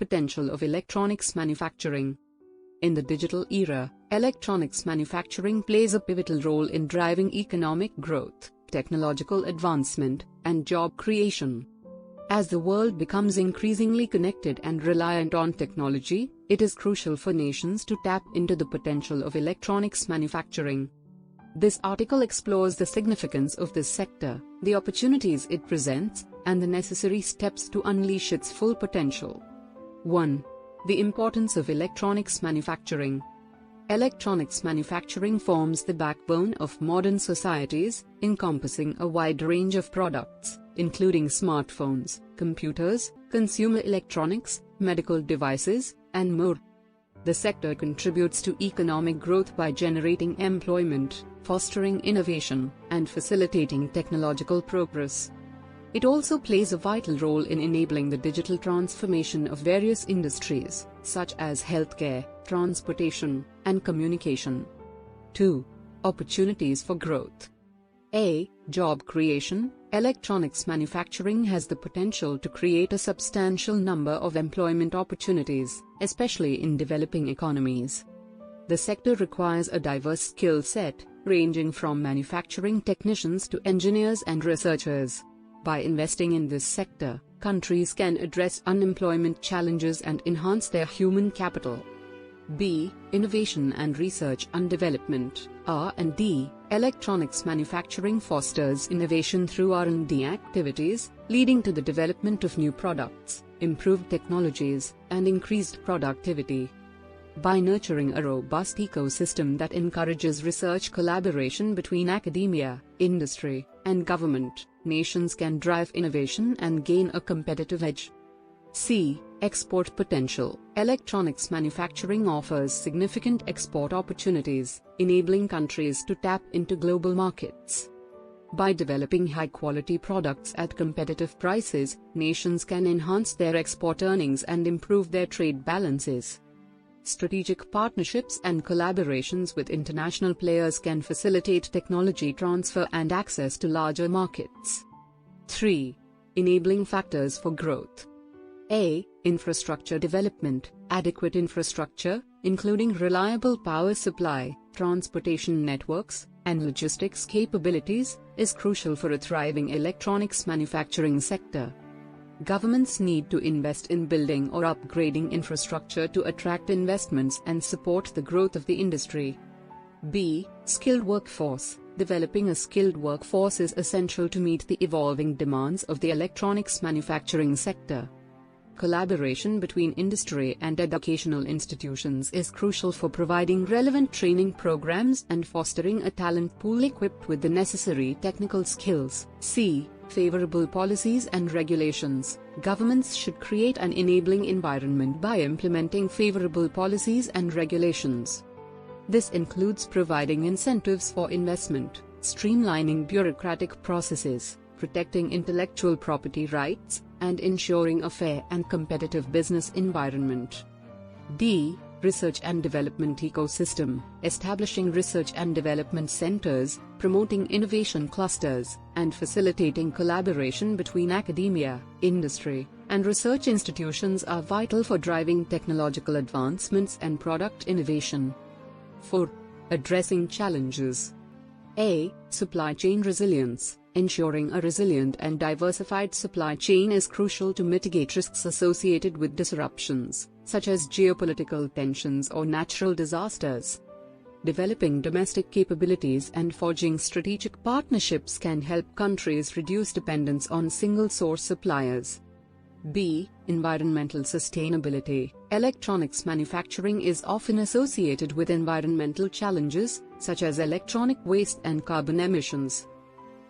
potential of electronics manufacturing. In the digital era, electronics manufacturing plays a pivotal role in driving economic growth, technological advancement, and job creation. As the world becomes increasingly connected and reliant on technology, it is crucial for nations to tap into the potential of electronics manufacturing. This article explores the significance of this sector, the opportunities it presents, and the necessary steps to unleash its full potential. 1. The importance of electronics manufacturing. Electronics manufacturing forms the backbone of modern societies, encompassing a wide range of products, including smartphones, computers, consumer electronics, medical devices, and more. The sector contributes to economic growth by generating employment, fostering innovation, and facilitating technological progress. It also plays a vital role in enabling the digital transformation of various industries, such as healthcare, transportation, and communication. 2. Opportunities for growth. A. Job creation. Electronics manufacturing has the potential to create a substantial number of employment opportunities, especially in developing economies. The sector requires a diverse skill set, ranging from manufacturing technicians to engineers and researchers. By investing in this sector, countries can address unemployment challenges and enhance their human capital. B. Innovation and research and development. R&D. Electronics manufacturing fosters innovation through R&D activities, leading to the development of new products, improved technologies, and increased productivity. By nurturing a robust ecosystem that encourages research collaboration between academia, industry, and government, nations can drive innovation and gain a competitive edge. C. Export potential. Electronics manufacturing offers significant export opportunities, enabling countries to tap into global markets. By developing high-quality products at competitive prices, nations can enhance their export earnings and improve their trade balances. Strategic partnerships and collaborations with international players can facilitate technology transfer and access to larger markets. 3. Enabling factors for growth. A. Infrastructure development. Adequate infrastructure, including reliable power supply, transportation networks, and logistics capabilities, is crucial for a thriving electronics manufacturing sector. Governments need to invest in building or upgrading infrastructure to attract investments and support the growth of the industry. B. Skilled workforce. Developing a skilled workforce is essential to meet the evolving demands of the electronics manufacturing sector. Collaboration between industry and educational institutions is crucial for providing relevant training programs and fostering a talent pool equipped with the necessary technical skills. C. Favorable policies and regulations. Governments should create an enabling environment by implementing favorable policies and regulations. This includes providing incentives for investment, streamlining bureaucratic processes, protecting intellectual property rights, and ensuring a fair and competitive business environment. D. Research and development ecosystem. Establishing research and development centers, promoting innovation clusters, and facilitating collaboration between academia, industry, and research institutions are vital for driving technological advancements and product innovation. 4. Addressing challenges. A. Supply chain resilience. Ensuring a resilient and diversified supply chain is crucial to mitigate risks associated with disruptions, such as geopolitical tensions or natural disasters. Developing domestic capabilities and forging strategic partnerships can help countries reduce dependence on single-source suppliers. B. Environmental sustainability. Electronics manufacturing is often associated with environmental challenges, such as electronic waste and carbon emissions.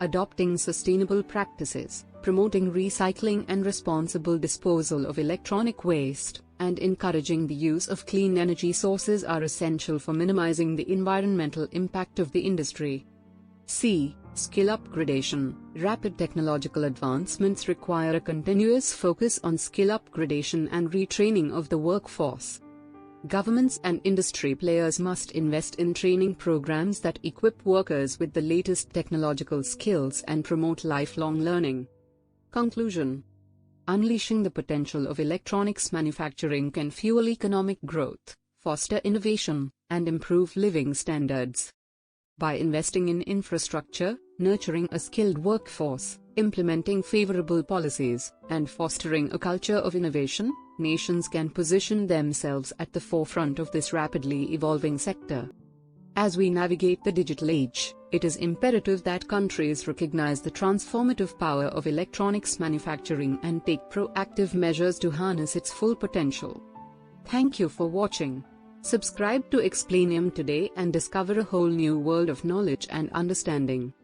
Adopting sustainable practices, promoting recycling and responsible disposal of electronic waste, and encouraging the use of clean energy sources are essential for minimizing the environmental impact of the industry. C. Skill upgradation. Rapid technological advancements require a continuous focus on skill upgradation and retraining of the workforce. Governments and industry players must invest in training programs that equip workers with the latest technological skills and promote lifelong learning. Conclusion. Unleashing the potential of electronics manufacturing can fuel economic growth, foster innovation, and improve living standards. By investing in infrastructure, nurturing a skilled workforce, implementing favorable policies, and fostering a culture of innovation, nations can position themselves at the forefront of this rapidly evolving sector. As we navigate the digital age, it is imperative that countries recognize the transformative power of electronics manufacturing and take proactive measures to harness its full potential. Thank you for watching. Subscribe to Explanium today and discover a whole new world of knowledge and understanding.